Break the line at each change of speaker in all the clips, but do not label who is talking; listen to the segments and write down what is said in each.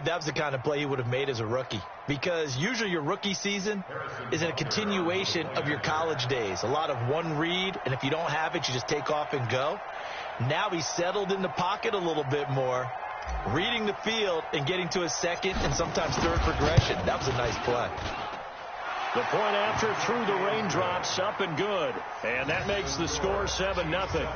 believe that was the kind of play he would have made as a rookie, because usually your rookie season is a continuation of your college days. A lot of one read, and if you don't have it, you just take off and go. Now he's settled in the pocket a little bit more, reading the field and getting to his second and sometimes third progression. That was a nice play.
The point after through the raindrops, up and good. And that makes the score 7-0.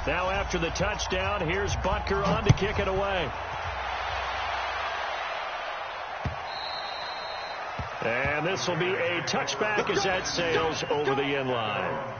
Now after the touchdown, here's Butker on to kick it away. And this will be a touchback as that sails over the end line.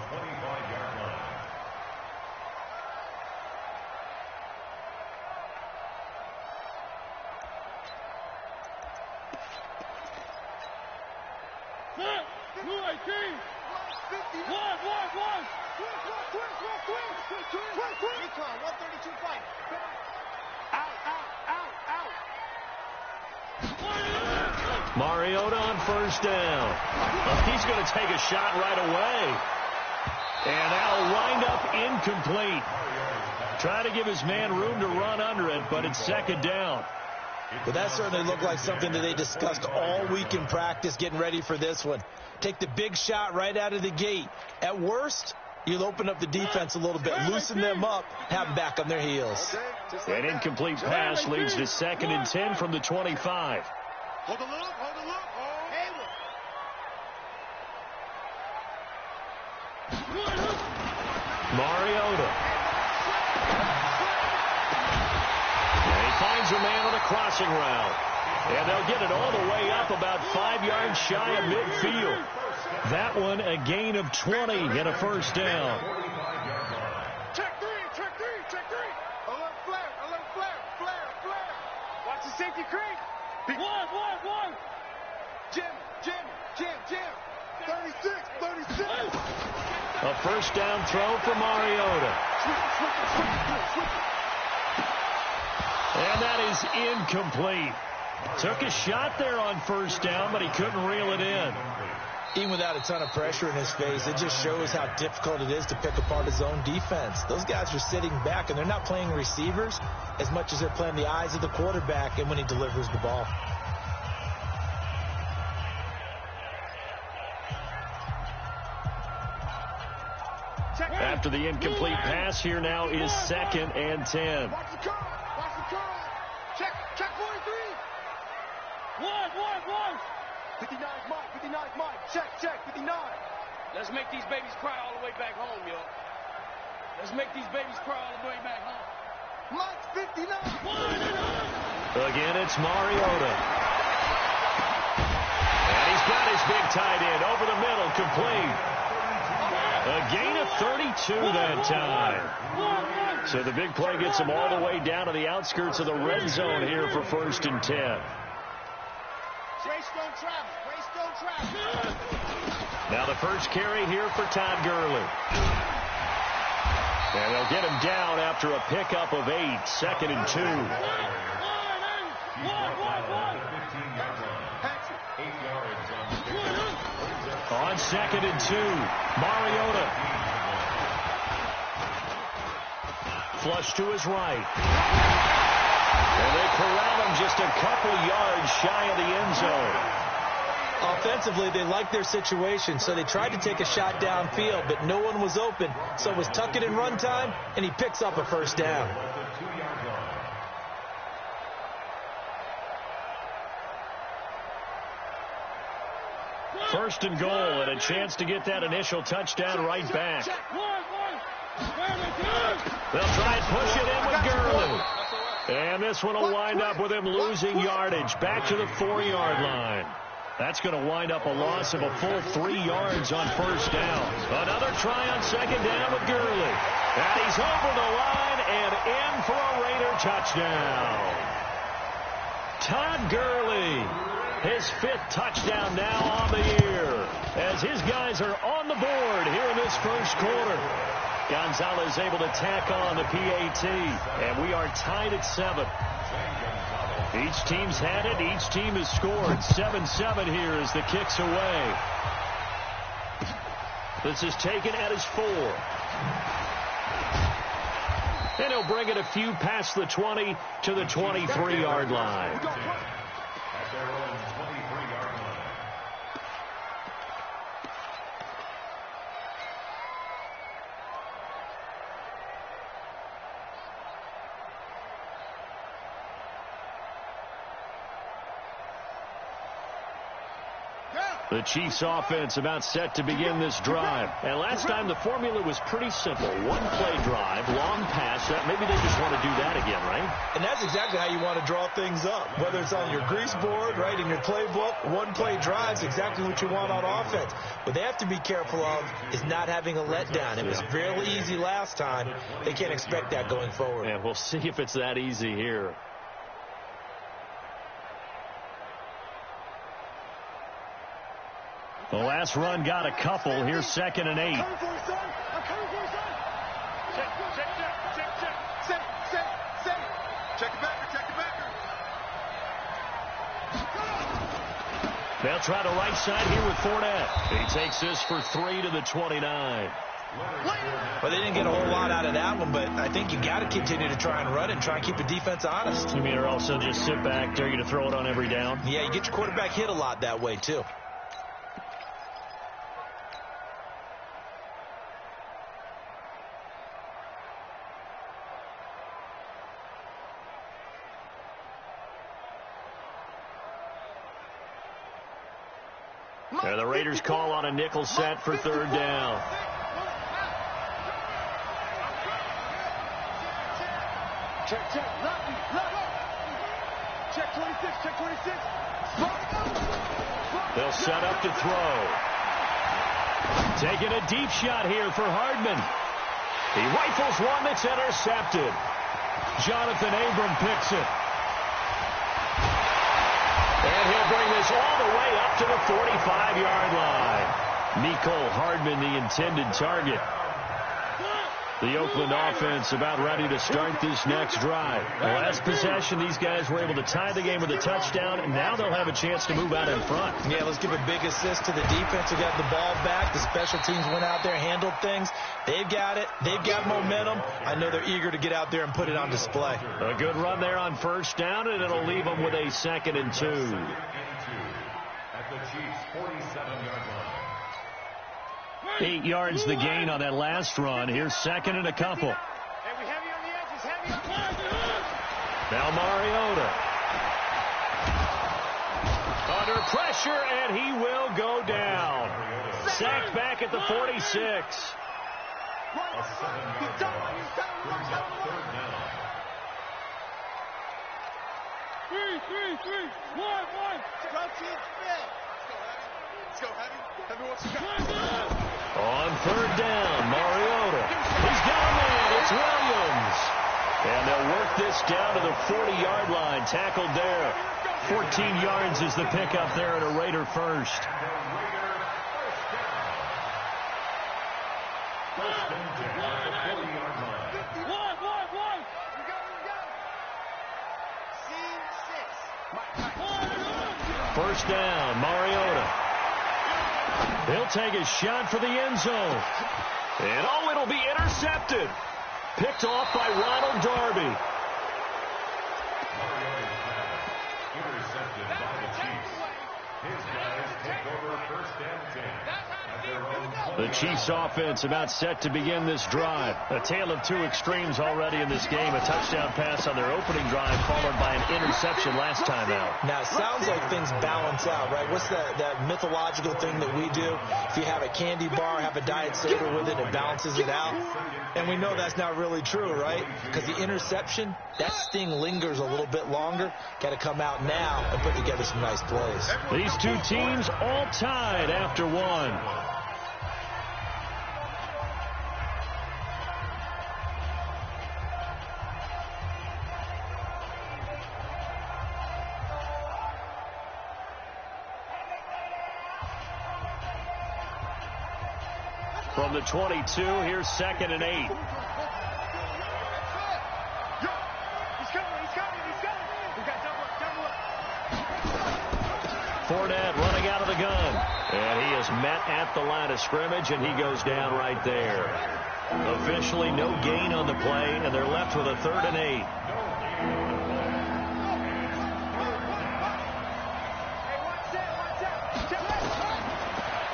Mariota on first down. He's going to take a shot right away. And that'll wind up incomplete. Try to give his man room to run under it, but it's second down.
Well, that certainly looked like something that they discussed all week in practice getting ready for this one. Take the big shot right out of the gate. At worst, you'll open up the defense a little bit, loosen them up, have them back on their heels.
An incomplete pass leads to 2nd and 10 from the 25.
Hold the look, hold the look.
Mariota. And he finds a man on a crossing route. And they'll get it all the way up about 5 yards shy of midfield. That one a gain of 20 and a first down.
Check three. Alert flare. Watch the safety creep. One. Jim. 36.
A first down throw for Mariota. And that is incomplete. Took a shot there on first down, but he couldn't reel it in.
Even without a ton of pressure in his face, it just shows how difficult it is to pick apart his own defense. Those guys are sitting back, and they're not playing receivers as much as they're playing the eyes of the quarterback and when he delivers the ball.
After the incomplete pass, here now is 2nd and 10.
Watch the curl. Check 43. One. 59's Mike. Check 59.
Let's make these babies cry all the way back home, yo. Let's make these babies cry all the way back home.
Mike 59.
Again, it's Mariota. And he's got his big tight end over the middle, complete. A gain of 32 that time. So the big play gets him all the way down to the outskirts of the red zone here for 1st and 10. Now the first carry here for Todd Gurley. And they'll get him down after a pickup of 8, 2nd and 2. On 2nd and 2, Mariota. Flush to his right. And they corral him just a couple yards shy of the end zone.
Offensively, they liked their situation, so they tried to take a shot downfield, but no one was open. So it was tuck it in run time, and he picks up a first down.
First and goal, and a chance to get that initial touchdown right back. They'll try and push it in with Gurley. And this one will wind up with him losing yardage back to the 4-yard line. That's going to wind up a loss of a full 3 yards on first down. Another try on second down with Gurley. And he's over the line and in for a Raider touchdown. Todd Gurley. His 5th touchdown now on the year as his guys are on the board here in this first quarter. Gonzalez able to tack on the PAT, and we are tied at 7. Each team's had it. Each team has scored. 7-7 here as the kick's away. This is taken at his 4. And he'll bring it a few past the 20 to the 23-yard line. The Chiefs offense about set to begin this drive. And last time the formula was pretty simple. One-play drive, long pass. Maybe they just want to do that again, right?
And that's exactly how you want to draw things up. Whether it's on your grease board, right, in your playbook, one-play drive's exactly what you want on offense. What they have to be careful of is not having a letdown. It was fairly easy last time. They can't expect that going forward.
Yeah, we'll see if it's that easy here. The last run got a couple. Here's 2nd and 8.
I'm coming for you, son. I'm coming for you, son. Check. Check the backer.
They'll try the right side here with Fournette. He takes this for 3 to the 29.
Well, they didn't get a whole lot out of that one, but I think you got to continue to try and run it and try and keep the defense honest.
You mean, or also just sit back, dare you to throw it on every down?
Yeah, you get your quarterback hit a lot that way, too.
And the Raiders call on a nickel set for 3rd down.
Check. Check 26.
They'll set up to throw. Taking a deep shot here for Hardman. He rifles one that's intercepted. Jonathan Abram picks it. And he'll bring this all the way up to the 45-yard line. Mecole Hardman, the intended target. The Oakland offense about ready to start this next drive. The last possession, these guys were able to tie the game with a touchdown, and now they'll have a chance to move out in front.
Yeah, let's give a big assist to the defense who got the ball back. The special teams went out there, handled things. They've got it. They've got momentum. I know they're eager to get out there and put it on display.
A good run there on 1st down, and it'll leave them with a 2nd and 2.
At the Chiefs' 47-yard line.
8 yards the gain on that last run. Here's 2nd and a couple.
Hey, we heavy on the edges. Heavy on the edges.
Now Mariota. Under pressure, and he will go down. Sacked back at the 46.
A 7-yard loss. 3rd down.
3. 1. Stretch it, fit. Let's go, heavy. Heavy, what's you got?
On 3rd down, Mariota. He's got a man. It's Williams. And they'll work this down to the 40-yard line. Tackled there. 14 yards is the pickup there at a Raider first.
First and 10 at the 40-yard line.
1. Scene 6.
First down, Mariota. He'll take a shot for the end zone. And oh, it'll be intercepted. Picked off by Ronald Darby.
Intercepted by the Chiefs. His guys take over 1st and 10 at their own 20.
The Chiefs offense about set to begin this drive. A tale of two extremes already in this game. A touchdown pass on their opening drive followed by an interception last time out.
Now, it sounds like things balance out, right? What's that mythological thing that we do? If you have a candy bar, have a diet soda with it, it balances it out. And we know that's not really true, right? Because the interception, that sting lingers a little bit longer. Got to come out now and put together some nice plays.
These two teams all tied after one. From the 22, here's 2nd and 8. Fournette running out of the gun. And he is met at the line of scrimmage, and he goes down right there. Officially no gain on the play, and they're left with a 3rd and 8.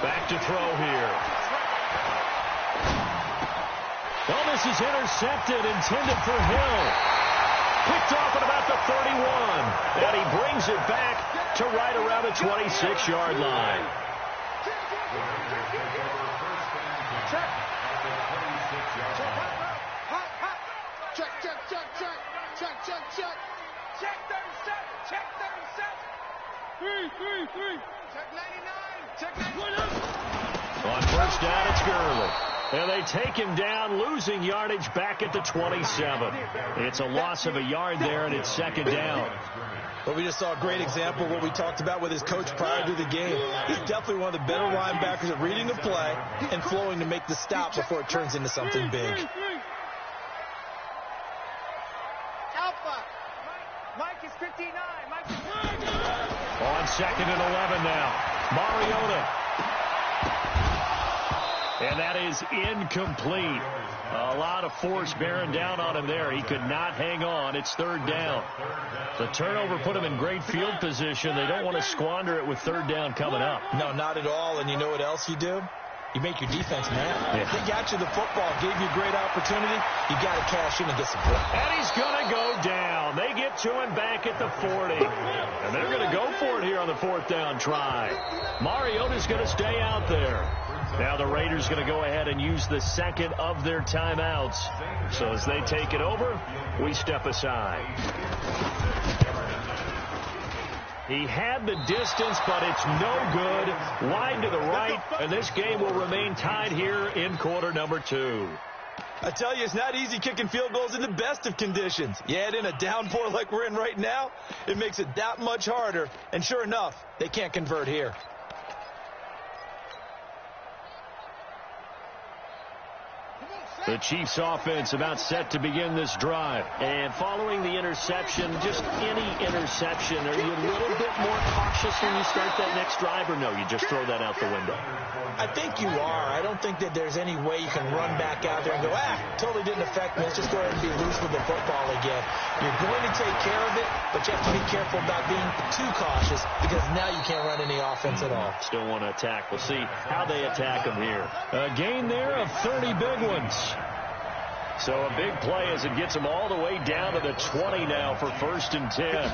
Back to throw here. Well, this is intercepted, intended for Hill. Picked off at about the 31. And he brings it back to right around the 26-yard line.
Check. Check 37. Check 37. 3. Check 99. Check 91.
On first down, it's Gurley. And they take him down, losing yardage back at the 27. It's a loss of a yard there, and it's 2nd down.
Well, we just saw a great example of what we talked about with his coach prior to the game. He's definitely one of the better linebackers at reading the play and flowing to make the stop before it turns into something big.
Alpha. Mike is 59. Mike is 59.
On 2nd and 11 now. Mariota. And that is incomplete. A lot of force bearing down on him there. He could not hang on. It's 3rd down. The turnover put him in great field position. They don't want to squander it with 3rd down coming up.
No, not at all. And you know what else you do? You make your defense mad.
Yeah.
They got you the football, gave you a great opportunity. You got to cash in and get some points.
And he's going to go down. They get to him back at the 40. And they're going to go for it here on the 4th down try. Mariota's going to stay out there. Now the Raiders going to go ahead and use the 2nd of their timeouts. So as they take it over, we step aside. He had the distance, but it's no good. Wide to the right, and this game will remain tied here in quarter number 2.
I tell you, it's not easy kicking field goals in the best of conditions. You add in a downpour like we're in right now, it makes it that much harder. And sure enough, they can't convert here.
The Chiefs offense about set to begin this drive. And following the interception, just any interception, are you a little bit more cautious when you start that next drive, or no, you just throw that out the window?
I think you are. I don't think that there's any way you can run back out there and go, totally didn't affect me. Let's just go ahead and be loose with the football again. You're going to take care of it, but you have to be careful about being too cautious because now you can't run any offense at all.
Still want to attack. We'll see how they attack them here. A gain there of 30 big ones. So a big play as it gets them all the way down to the 20 now for 1st and 10.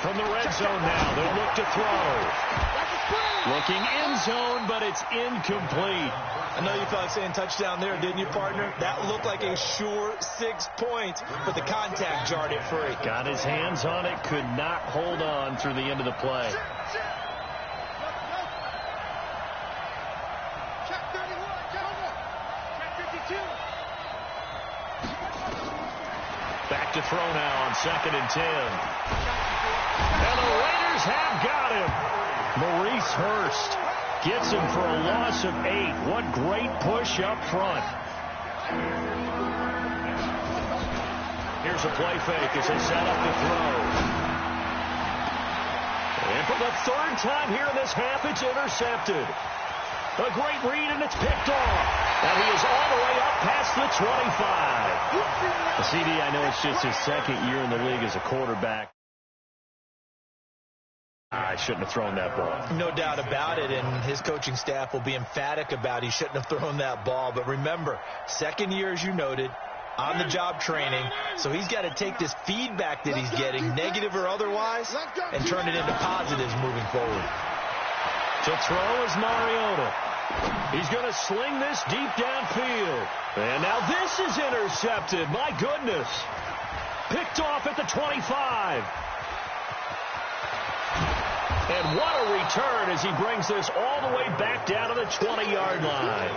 From the red zone now, they'll look to throw. Looking end zone, but it's incomplete.
I know you felt like saying touchdown there, didn't you, partner? That looked like a sure 6 points, but the contact jarred it free.
Got his hands on it, could not hold on through the end of the play.
Check 31. Check 52.
Back to throw now on 2nd and 10. And the Raiders have got him. Maurice Hurst gets him for a loss of 8. What great push up front. Here's a play fake as they set up to throw. And for the 3rd time here in this half, it's intercepted. A great read, and it's picked off. And he is all the way up past the 25. The CD, I know it's just his 2nd year in the league as a quarterback. I shouldn't have thrown that ball.
No doubt about it, and his coaching staff will be emphatic about he shouldn't have thrown that ball. But remember, 2nd year, as you noted, on-the-job training, so he's got to take this feedback that he's getting, negative or otherwise, and turn it into positives moving forward.
To throw is Mariota. He's going to sling this deep downfield. And now this is intercepted. My goodness. Picked off at the 25. And what a return as he brings this all the way back down to the 20-yard line.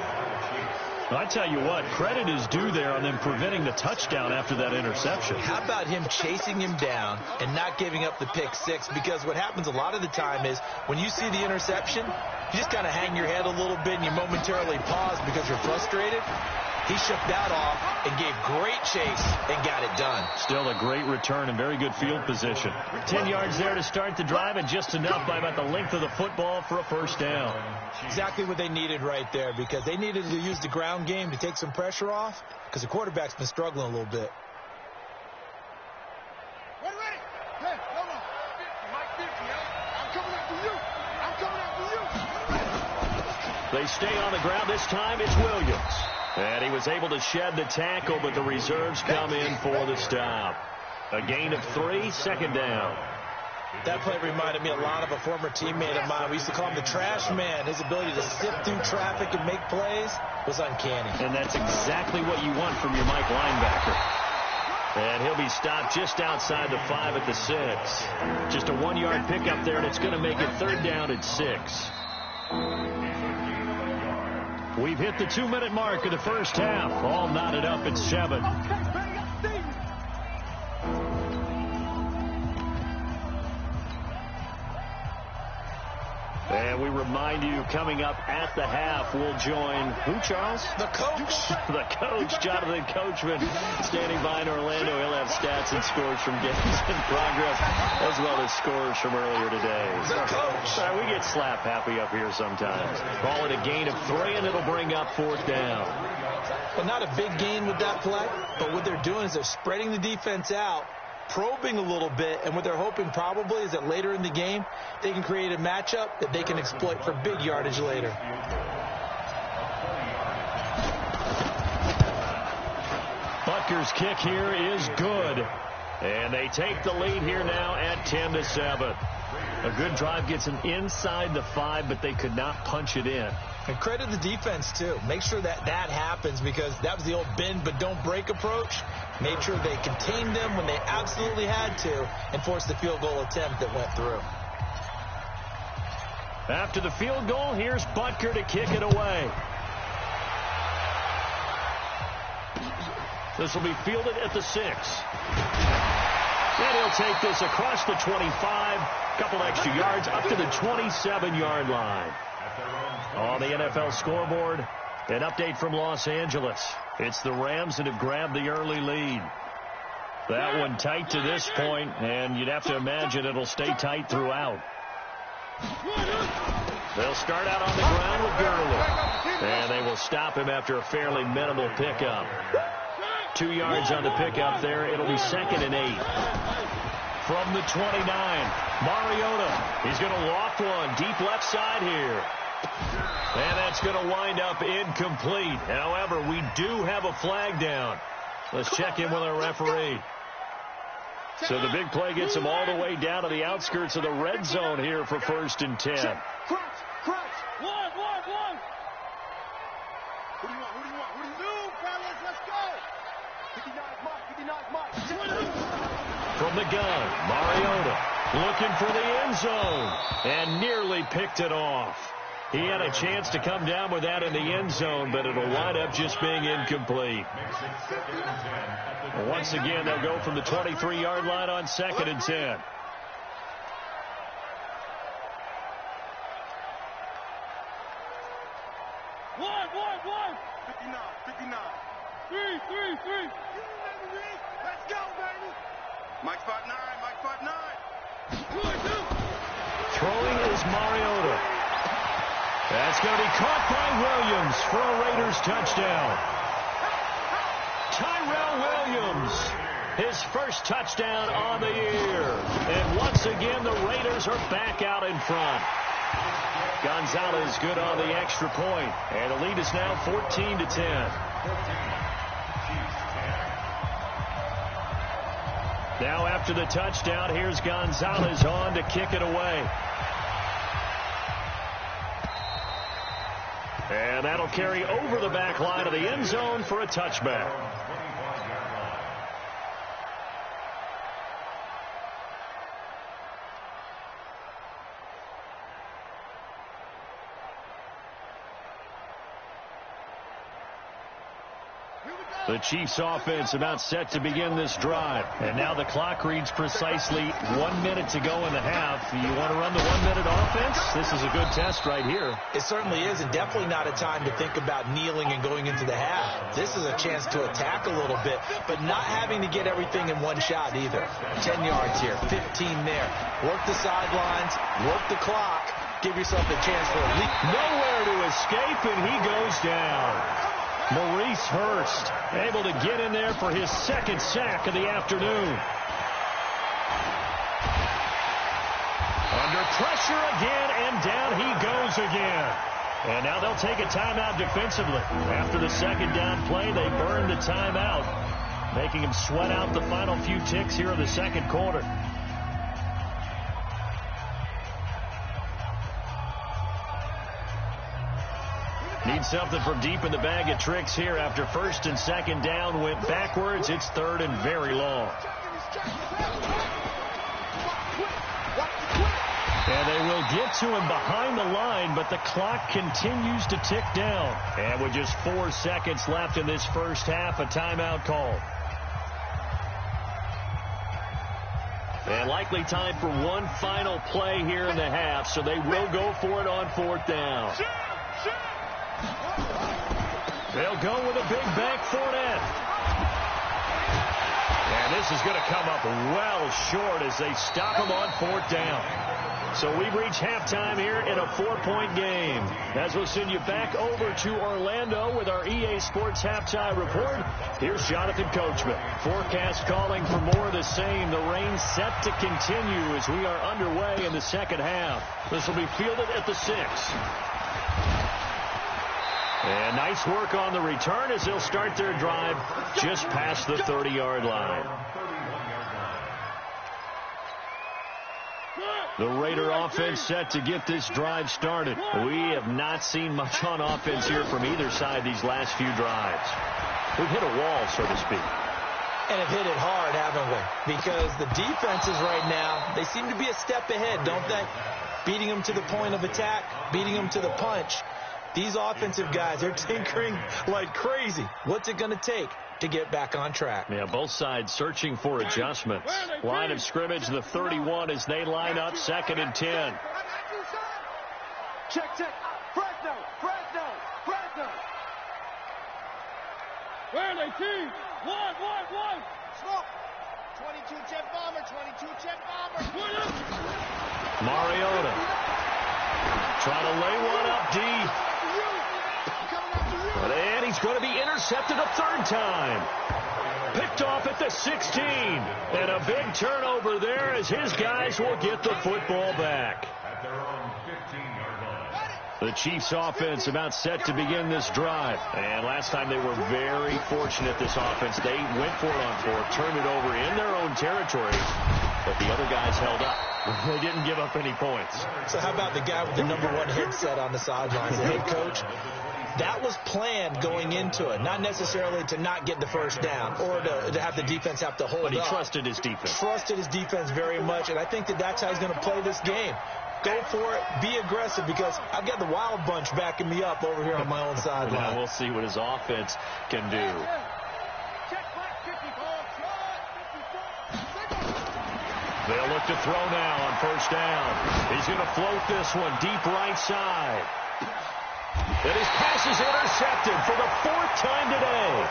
I tell you what, credit is due there on them preventing the touchdown after that interception.
How about him chasing him down and not giving up the pick six? Because what happens a lot of the time is when you see the interception, you just kind of hang your head a little bit and you momentarily pause because you're frustrated. He shook that off and gave great chase and got it done.
Still a great return and very good field position. 10 yards there to start the drive and just enough by about the length of the football for a first down.
Exactly what they needed right there because they needed to use the ground game to take some pressure off because the quarterback's been struggling a little bit.
Ready? Hey, hold on. Mike 50, I'm coming after you. I'm coming after you.
They stay on the ground. This time it's Williams. And he was able to shed the tackle, but the reserves come in for the stop. A gain of 3, second down.
That play reminded me a lot of a former teammate of mine. We used to call him the trash man. His ability to sift through traffic and make plays was uncanny.
And that's exactly what you want from your Mike linebacker. And he'll be stopped just outside the 5 at the 6. Just a 1-yard pickup there, and it's going to make it third down at 6. We've hit the 2-minute mark of the first half. All knotted up at 7. And we remind you, coming up at the half, we'll join who, Charles?
The coach.
The coach, Jonathan Coachman, standing by in Orlando. He'll have stats and scores from games in progress, as well as scores from earlier today.
The coach.
We get slap happy up here sometimes. Call it a gain of 3, and it'll bring up fourth down.
But not a big gain with that play. But what they're doing is they're spreading the defense out, probing a little bit, and what they're hoping probably is that later in the game they can create a matchup that they can exploit for big yardage later.
Butker's kick here is good, and they take the lead here now at 10-7. A good drive gets them inside the 5, but they could not punch it in.
And credit the defense, too. Make sure that happens because that was the old bend but don't break approach. Made sure they contained them when they absolutely had to and forced the field goal attempt that went through.
After the field goal, here's Butker to kick it away. This will be fielded at the 6. And he'll take this across the 25, couple extra yards up to the 27-yard line. On the NFL scoreboard, an update from Los Angeles. It's the Rams that have grabbed the early lead. That one tight to this point, and you'd have to imagine it'll stay tight throughout. They'll start out on the ground with Gurley, and they will stop him after a fairly minimal pickup. 2 yards on the pickup there. It'll be 2nd and 8. From the 29, Mariota. He's going to loft one deep left side here. And that's going to wind up incomplete. However, we do have a flag down. Let's check in with our referee. So the big play gets him all the way down to the outskirts of the red zone here for 1st and 10.
Crunch. One. Who do you want? Fellas, let's go. 59 Mike.
From the gun, Mariota looking for the end zone and nearly picked it off. He had a chance to come down with that in the end zone, but it'll wind up just being incomplete. Once again, they'll go from the 23-yard line on 2nd and 10.
One. 59. 3. Let's go, baby. Mike 5'9".
Throwing is Mariota. That's going to be caught by Williams for a Raiders touchdown. Tyrell Williams, his first touchdown on the year. And once again, the Raiders are back out in front. Gonzalez good on the extra point, and the lead is now 14-10. Now after the touchdown, here's Gonzalez on to kick it away. And that'll carry over the back line of the end zone for a touchback. The Chiefs offense about set to begin this drive. And now the clock reads precisely 1 minute to go in the half. You want to run the 1 minute offense? This is a good test right here.
It certainly is, and definitely not a time to think about kneeling and going into the half. This is a chance to attack a little bit, but not having to get everything in one shot either. 10 yards here, 15 there. Work the sidelines, work the clock, give yourself a chance for a leap.
Nowhere to escape, and he goes down. Maurice Hurst able to get in there for his second sack of the afternoon. Under pressure again, and down he goes again. And now they'll take a timeout defensively. After the second down play, they burn the timeout, making him sweat out the final few ticks here in the second quarter. Need something from deep in the bag of tricks here after first and second down went backwards. It's third and very long. And they will get to him behind the line, but the clock continues to tick down. And with just 4 seconds left in this first half, a timeout call. And likely time for one final play here in the half, so they will go for it on fourth down. They'll go with a big bank Fournette. And this is going to come up well short as they stop him on fourth down. So we've reached halftime here in a 4-point game. As we'll send you back over to Orlando with our EA Sports Halftime Report, here's Jonathan Coachman. Forecast calling for more of the same. The rain set to continue as we are underway in the second half. This will be fielded at the 6. And nice work on the return as they'll start their drive just past the 30-yard line. The Raider offense set to get this drive started. We have not seen much on offense here from either side these last few drives. We've hit a wall, so to speak.
And have hit it hard, haven't we? Because the defenses right now, they seem to be a step ahead, don't they? Beating them to the point of attack, beating them to the punch. These offensive guys are tinkering like crazy. What's it going to take to get back on track?
Yeah, both sides searching for adjustments. Line of scrimmage, the 31 as they line up, 2nd and 10.
Check. Fresno. Where are they, team? One. Smoke. 22 jet bomber.
Mariota trying to lay one up deep. And he's going to be intercepted a third time. Picked off at the 16. And a big turnover there as his guys will get the football back.
At their own 15-yard line.
The Chiefs offense about set to begin this drive. And last time they were very fortunate, this offense. They went for it on fourth, turned it over in their own territory. But the other guys held up. They didn't give up any points.
So how about the guy with the number 1 headset on the sidelines, the head coach? That was planned going into it, not necessarily to not get the first down or to have the defense have to hold up.
But he trusted his defense.
Trusted his defense very much, and I think that's how he's going to play this game. Go for it, be aggressive, because I've got the wild bunch backing me up over here on my own sideline.
Now we'll see what his offense can do. They'll look to throw now on first down. He's going to float this one deep right side. And his pass is intercepted for the 4th time today.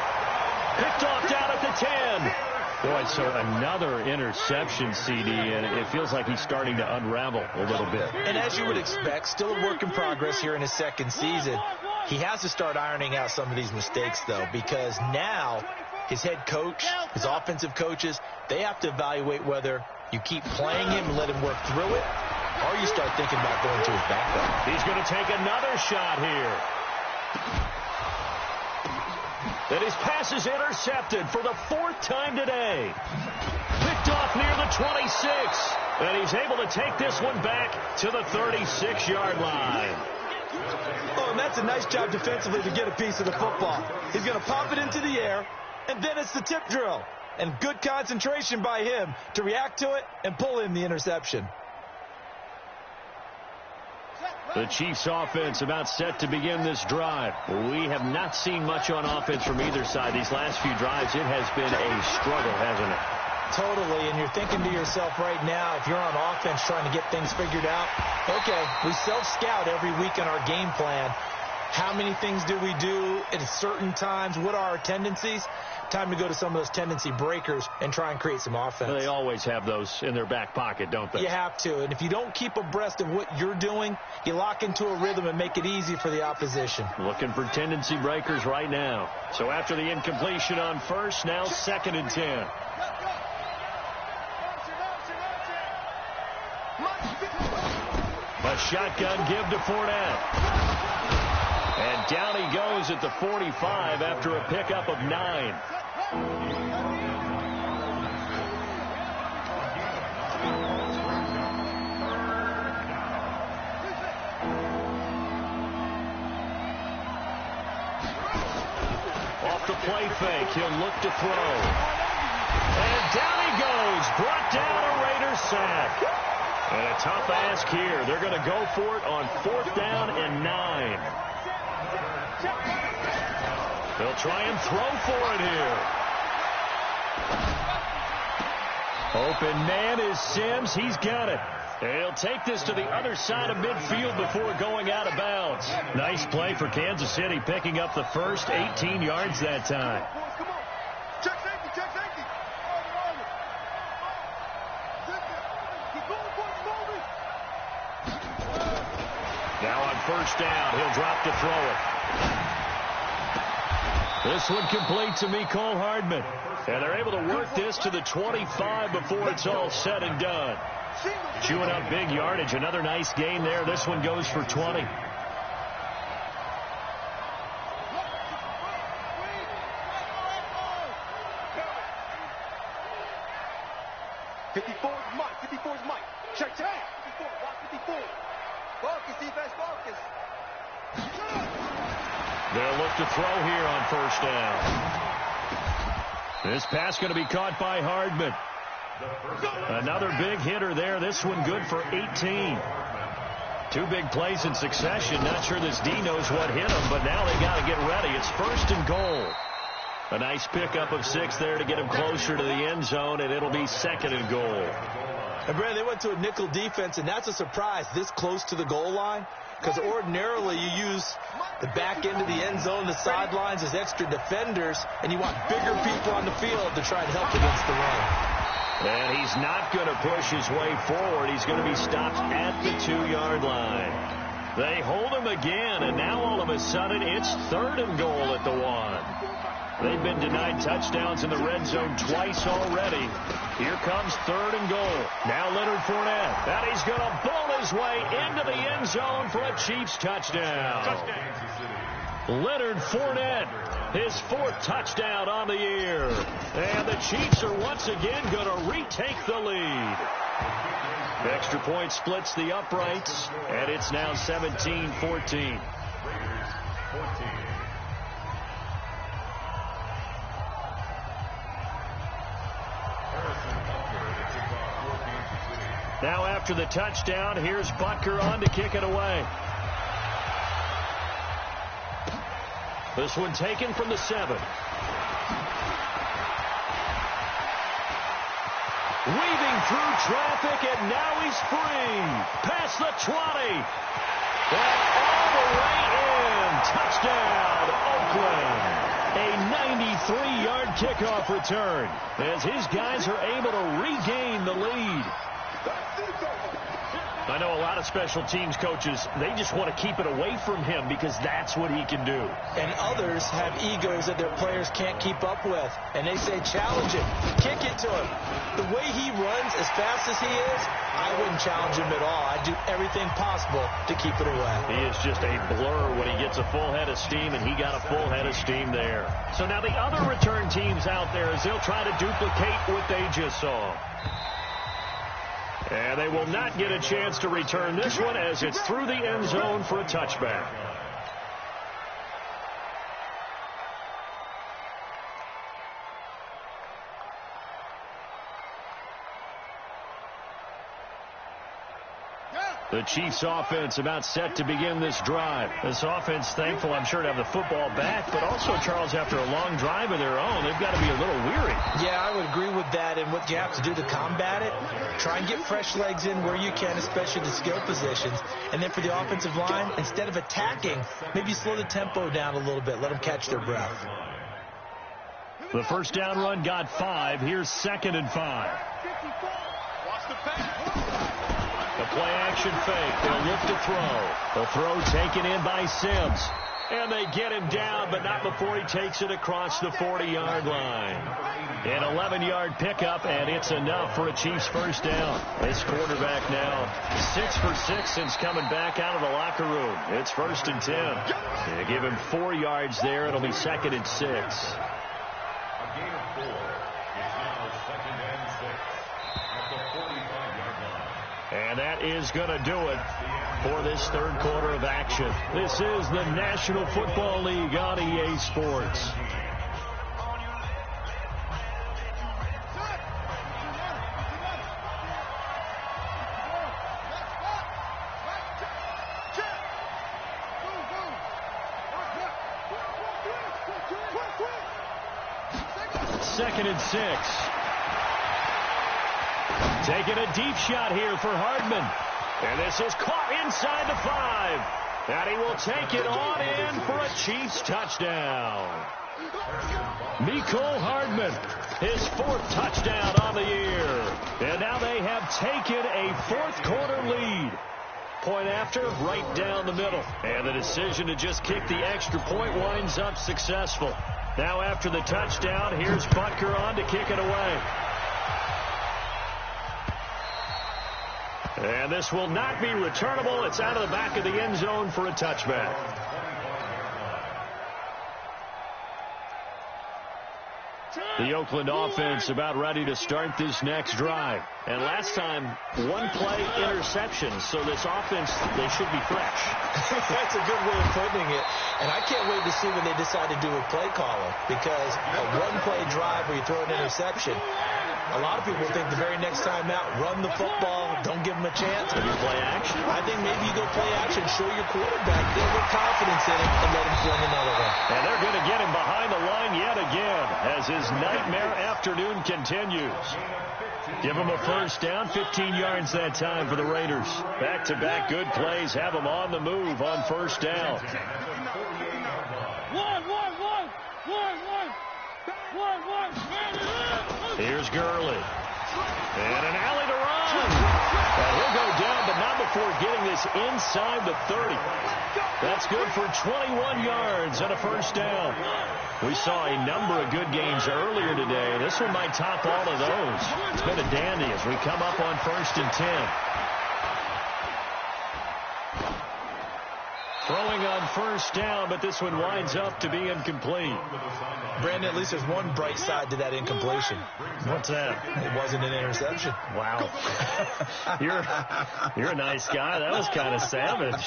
Picked off down at the 10. Boy, so another interception, CD, and it feels like he's starting to unravel a little bit.
And as you would expect, still a work in progress here in his second season. He has to start ironing out some of these mistakes, though, because now his head coach, his offensive coaches, they have to evaluate whether you keep playing him and let him work through it, or you start thinking about going to his backup.
He's going to take another shot here. And his pass is intercepted for the 4th time today. Picked off near the 26. And he's able to take this one back to the 36-yard line.
Oh, and that's a nice job defensively to get a piece of the football. He's going to pop it into the air, and then it's the tip drill. And good concentration by him to react to it and pull in the interception.
The Chiefs offense about set to begin this drive. We have not seen much on offense from either side. These last few drives, it has been a struggle, hasn't it?
Totally, and you're thinking to yourself right now, if you're on offense trying to get things figured out, okay, we self-scout every week in our game plan. How many things do we do at certain times? What are our tendencies? Time to go to some of those tendency breakers and try and create some offense.
They always have those in their back pocket, don't they?
You have to, and if you don't keep abreast of what you're doing, you lock into a rhythm and make it easy for the opposition.
Looking for tendency breakers right now. So after the incompletion on first, now 2nd and 10. A shotgun give to Fournette. And down he goes at the 45 after a pickup of 9. Off the play fake, he'll look to throw. And down he goes, brought down a Raider sack. And a tough ask here. They're going to go for it on 4th down and 9. They'll try and throw for it here. Open man is Sims. He's got it. He'll take this to the other side of midfield before going out of bounds. Nice play for Kansas City, picking up the first 18 yards that time.
Come on. Check safety, check safety. Keep going, boys, moving.
Now on 1st down, he'll drop to throw it. This one complete to Mecole Hardman. And they're able to work this to the 25 before it's all said and done. Chewing up big yardage. Another nice gain there. This one goes for 20.
54 is Mike. 54 is Mike. Check, check. 54. Watch 54. Focus, defense, focus.
They'll look to throw here on 1st down. This pass going to be caught by Hardman. Another big hitter there. This one good for 18. 2 big plays in succession. Not sure this D knows what hit him, but now they got to get ready. It's 1st and goal. A nice pickup of 6 there to get him closer to the end zone, and it'll be 2nd and goal.
And Brad, they went to a nickel defense, and that's a surprise this close to the goal line. Because ordinarily you use the back end of the end zone, the sidelines as extra defenders, and you want bigger people on the field to try and help against the run.
And he's not going to push his way forward. He's going to be stopped at the 2-yard line. They hold him again, and now all of a sudden it's 3rd and goal at the 1. They've been denied touchdowns in the red zone twice already. Here comes 3rd and goal. Now Leonard Fournette. And he's going to bowl his way into the end zone for a Chiefs touchdown. Leonard Fournette, his 4th touchdown on the year. And the Chiefs are once again going to retake the lead. The extra point splits the uprights, and it's now 17-14. Now after the touchdown, here's Butker on to kick it away. This one taken from the 7. Weaving through traffic, and now he's free. Past the 20. And all the way in. Touchdown, Oakland. A 93-yard kickoff return as his guys are able to regain the lead. I know a lot of special teams coaches, they just want to keep it away from him because that's what he can do.
And others have egos that their players can't keep up with. And they say, challenge him, kick it to him. The way he runs as fast as he is, I wouldn't challenge him at all. I'd do everything possible to keep it away.
He is just a blur when he gets a full head of steam, and he got a full head of steam there. So now the other return teams out there, as they'll try to duplicate what they just saw. And they will not get a chance to return this one as it's through the end zone for a touchback. The Chiefs offense about set to begin this drive. This offense thankful, I'm sure, to have the football back, but also, Charles, after a long drive of their own, they've got to be a little weary.
Yeah, I would agree with that, and what you have to do to combat it, try and get fresh legs in where you can, especially the skill positions, and then for the offensive line, instead of attacking, maybe slow the tempo down a little bit, let them catch their breath.
The first down run got 5. Here's 2nd and 5.
Watch the pass.
The play-action fake. They'll look to throw. The throw taken in by Sims. And they get him down, but not before he takes it across the 40-yard line. An 11-yard pickup, and it's enough for a Chiefs first down. This quarterback now 6 for 6 since coming back out of the locker room. It's 1st and 10. They give him 4 yards there. It'll be 2nd and 6.
A gain of 4. It's now 2nd and 6 at the 45-yard line.
And that is going to do it for this third quarter of action. This is the National Football League on EA Sports. Second and 6. Taking a deep shot here for Hardman. And this is caught inside the 5. And he will take it on in for a Chiefs touchdown. Mecole Hardman, his 4th touchdown on the year. And now they have taken a fourth quarter lead. Point after, right down the middle. And the decision to just kick the extra point winds up successful. Now after the touchdown, here's Butker on to kick it away. And this will not be returnable. It's out of the back of the end zone for a touchback. The Oakland offense about ready to start this next drive. And last time, 1-play interception. So this offense, they should be fresh.
That's a good way of putting it. And I can't wait to see when they decide to do a play caller. Because a 1-play drive where you throw an interception, a lot of people think the very next time out, run the football, don't give them a chance.
Maybe play action.
I think maybe you go play action, show your quarterback, get a little confidence in him, and let him fling another one.
And they're going to get him behind the line yet again as his nightmare afternoon continues. Give him a first down, 15 yards that time for the Raiders. Back-to-back good plays have them on the move on first down. Here's Gurley. And an alley to run. And he'll go down, but not before getting this inside the 30. That's good for 21 yards and a first down. We saw a number of good games earlier today. This one might top all of those. It's been a dandy as we come up on 1st and 10. Throwing on first down, but this one winds up to be incomplete.
Brandon, at least there's one bright side to that incompletion.
What's that?
It wasn't an interception.
Wow. You're a nice guy. That was kind of savage.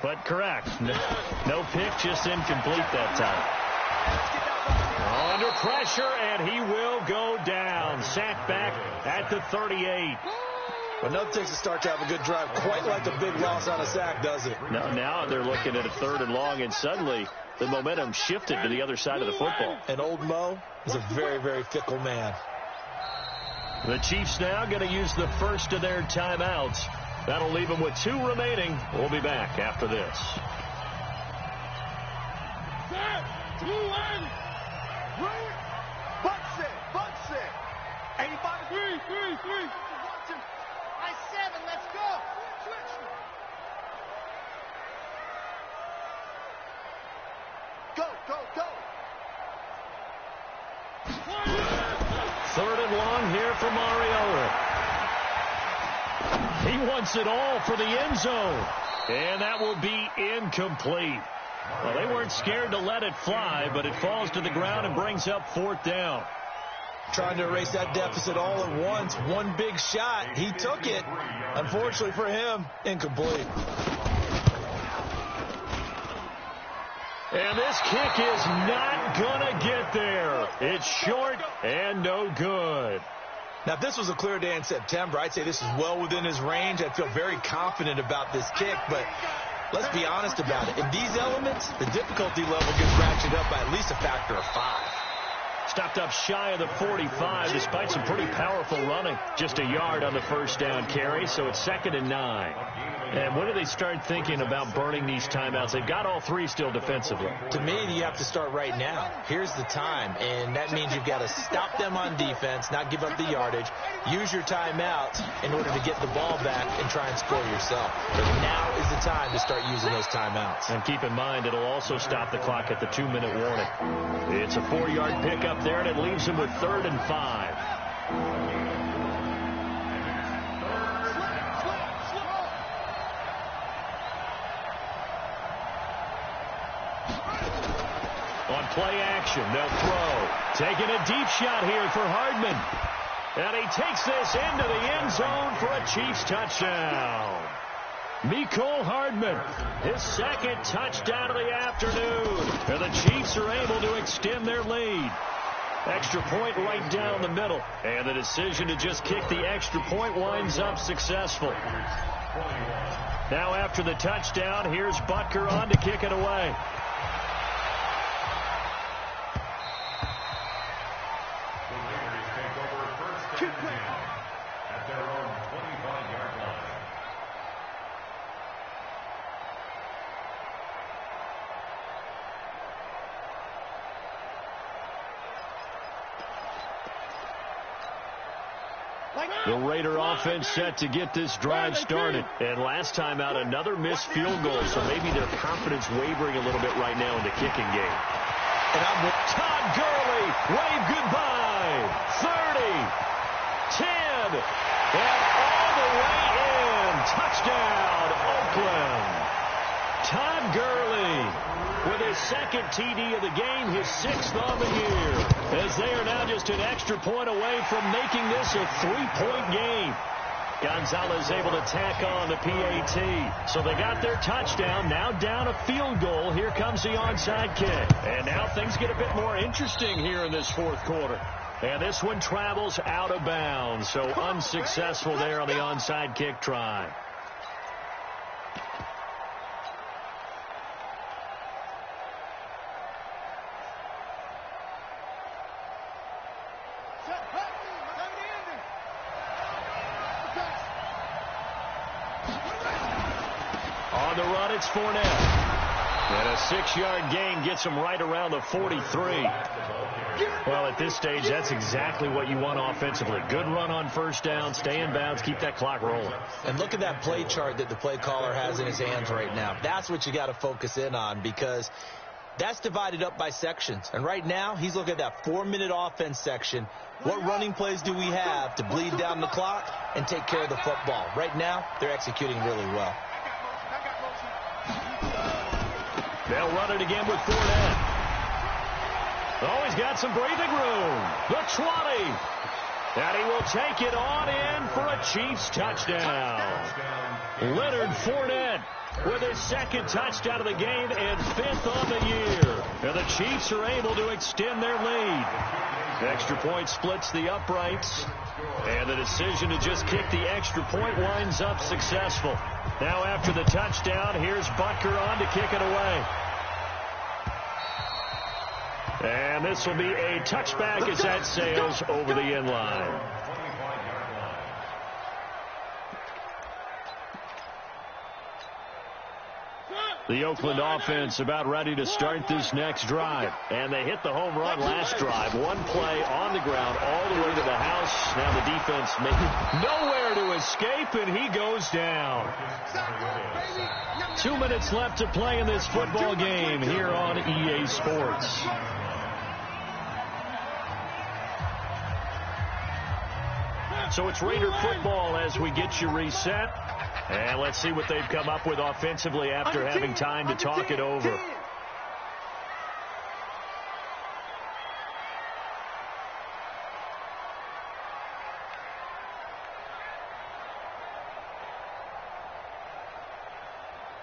But correct. No pick, just incomplete that time. Under pressure, and he will go down. Sacked back at the 38.
But nothing takes a start to have a good drive quite like a big loss on a sack, does it?
Now they're looking at a 3rd and long, and suddenly the momentum shifted to the other side of the football.
And old Mo is a very, very fickle man.
The Chiefs now going to use the first of their timeouts. That'll leave them with 2 remaining. We'll be back after this.
Bucks it. Anybody? Three. I 7, let's go. Go.
3rd and long here for Mariota. He wants it all for the end zone. And that will be incomplete. Well, they weren't scared to let it fly, but it falls to the ground and brings up 4th down.
Trying to erase that deficit all at once. One big shot. He took it. Unfortunately for him, incomplete.
And this kick is not going to get there. It's short and no good.
Now, if this was a clear day in September, I'd say this is well within his range. I'd feel very confident about this kick, but let's be honest about it. In these elements, the difficulty level gets ratcheted up by at least a factor of 5.
Stopped up shy of the 45 despite some pretty powerful running. Just a yard on the first down carry, so it's 2nd and 9. And when do they start thinking about burning these timeouts? They've got all 3 still defensively.
To me, you have to start right now. Here's the time, and that means you've got to stop them on defense, not give up the yardage, use your timeouts in order to get the ball back and try and score yourself. But now is the time to start using those timeouts.
And keep in mind, it'll also stop the clock at the 2-minute warning. It's a 4-yard pickup there, and it leaves them with 3rd and 5. On play action, they'll throw. Taking a deep shot here for Hardman. And he takes this into the end zone for a Chiefs touchdown. Mecole Hardman, his 2nd touchdown of the afternoon. And the Chiefs are able to extend their lead. Extra point right down the middle. And the decision to just kick the extra point winds up successful. Now after the touchdown, here's Butker on to kick it away.
At their own 25-yard line.
The Raider offense set to get this drive started. And last time out, another missed field goal, so maybe their confidence wavering a little bit right now in the kicking game. And I'm with Todd Gurley. Wave goodbye. 30, 10, and all the way in. Touchdown, Oakland. Todd Gurley with his 2nd TD of the game, his 6th on the year, as they are now just an extra point away from making this a 3-point game. Gonzalez able to tack on the PAT. So they got their touchdown, now down a field goal. Here comes the onside kick. And now things get a bit more interesting here in this 4th quarter. And this one travels out of bounds, so unsuccessful there on the onside kick try. On the run, it's Fournette. And a 6-yard gain gets him right around the 43. Well, at this stage, that's exactly what you want offensively. Good run on first down, stay in bounds, keep that clock rolling.
And look at that play chart that the play caller has in his hands right now. That's what you got to focus in on, because that's divided up by sections. And right now, he's looking at that 4-minute offense section. What running plays do we have to bleed down the clock and take care of the football? Right now, they're executing really well.
They'll run it again with Fournette. Oh, he's got some breathing room. The 20. And he will take it on in for a Chiefs touchdown. Leonard Fournette with his 2nd touchdown of the game and 5th on the year. And the Chiefs are able to extend their lead. Extra point splits the uprights. And the decision to just kick the extra point winds up successful. Now after the touchdown, here's Butker on to kick it away. And this will be a touchback as that sails over the end line. The Oakland offense about ready to start this next drive. And they hit the home run last drive. One play on the ground all the way to the house. Now the defense making nowhere to escape, and he goes down. 2 minutes left to play in this football game here on EA Sports. So it's Raider football as we get you reset. And let's see what they've come up with offensively after having time to talk it over.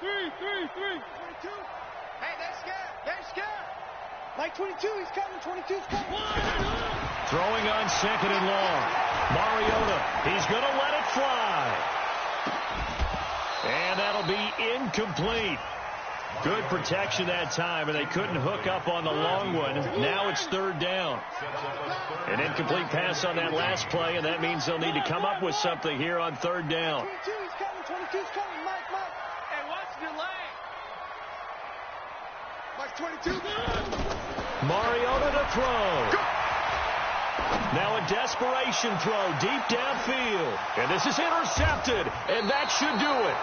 Three. 22. Hey, they're scared. They're scared. Like 22, he's coming. 22's coming.
Throwing on second and long. Mariota, he's going to let it fly. And that'll be incomplete. Good protection that time, and they couldn't hook up on the long one. Now it's third down. An incomplete pass on that last play, and that means they'll need to come up with something here on third down.
22's coming, 22's coming, Mike.
Hey, watch your leg.
Mike, 22.
Mariota to throw. Now a desperation throw deep downfield. And this is intercepted, and that should do it.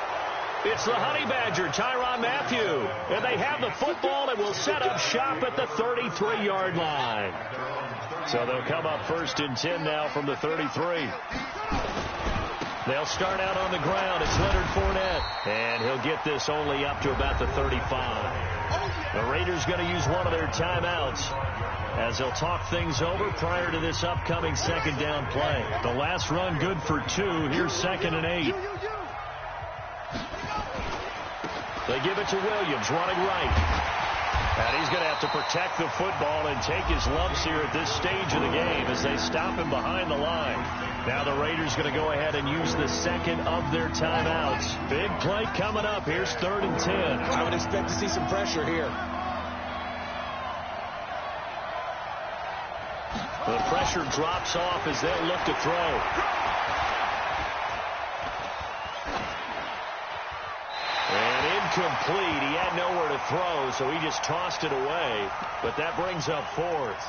It's the Honey Badger, Tyrann Mathieu. And they have the football and will set up shop at the 33-yard line. So they'll come up first and 10 now from the 33. They'll start out on the ground. It's Leonard Fournette. And he'll get this only up to about the 35. The Raiders going to use one of their timeouts as they'll talk things over prior to this upcoming second down play. The last run good for 2. Here's 2nd and 8. They give it to Williams, running right. And he's going to have to protect the football and take his lumps here at this stage of the game as they stop him behind the line. Now the Raiders going to go ahead and use the second of their timeouts. Big play coming up. Here's 3rd and 10.
I would expect to see some pressure here.
The pressure drops off as they'll look to throw. And incomplete. He had nowhere to throw, so he just tossed it away. But that brings up 4th.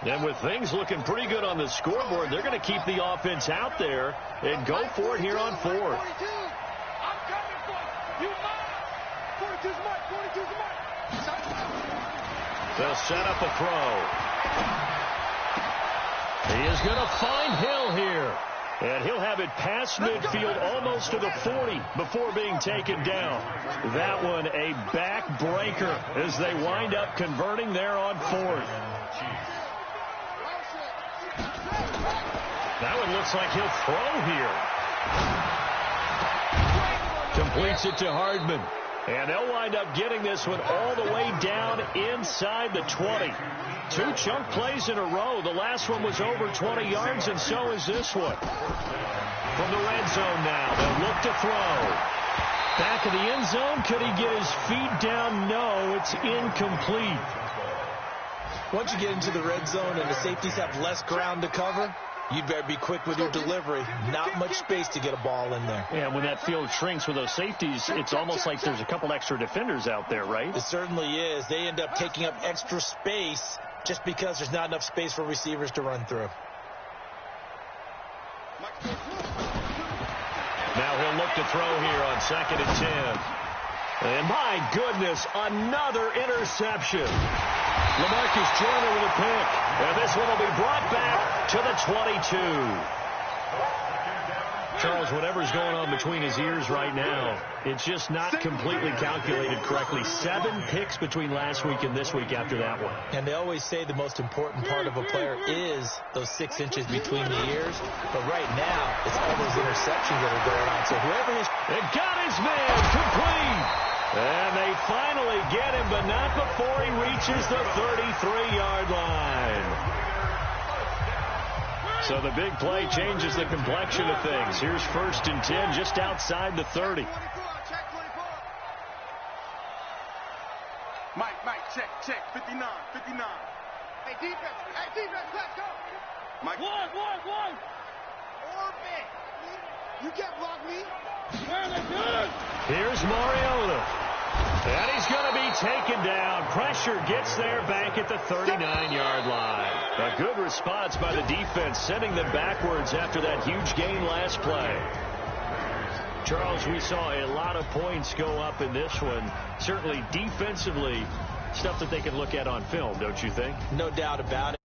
And with things looking pretty good on the scoreboard, they're going to keep the offense out there and go for it here on 4th.
I'm coming for you. You mine. 42's Mike. 42's Mike.
They'll set up a throw. He is going to find Hill here. And he'll have it past midfield almost to the 40 before being taken down. That one a backbreaker as they wind up converting there on 4th. That one looks like he'll throw here. Completes it to Hardman. And they'll wind up getting this one all the way down inside the 20. 2 chunk plays in a row. The last one was over 20 yards, and so is this one. From the red zone now, they'll look to throw. Back of the end zone. Could he get his feet down? No, it's incomplete.
Once you get into the red zone and the safeties have less ground to cover, you'd better be quick with your delivery. Not much space to get a ball in there.
Yeah, when that field shrinks with those safeties, it's almost like there's a couple extra defenders out there, right?
It certainly is. They end up taking up extra space just because there's not enough space for receivers to run through.
Now he'll look to throw here on 2nd and 10. And my goodness, another interception. LaMarcus Joyner with a pick. And this one will be brought back to the 22. Charles, whatever's going on between his ears right now, it's just not completely calculated correctly. 7 picks between last week and this week after that one.
And they always say the most important part of a player is those 6 inches between the ears. But right now, it's all those interceptions that are going on. So whoever is...
It got his man complete. And they finally get him, but not before he reaches the 33-yard line. So the big play changes the complexion of things. Here's 1st and 10 just outside the 30.
Mike, check, 59. Hey, defense, let's go. Mike. One. Orbit. You can't block me.
Here's Mariota. And he's going to be taken down. Pressure gets there back at the 39-yard line. A good response by the defense, sending them backwards after that huge gain last play. Charles, we saw a lot of points go up in this one. Certainly defensively, stuff that they can look at on film, don't you think?
No doubt about it.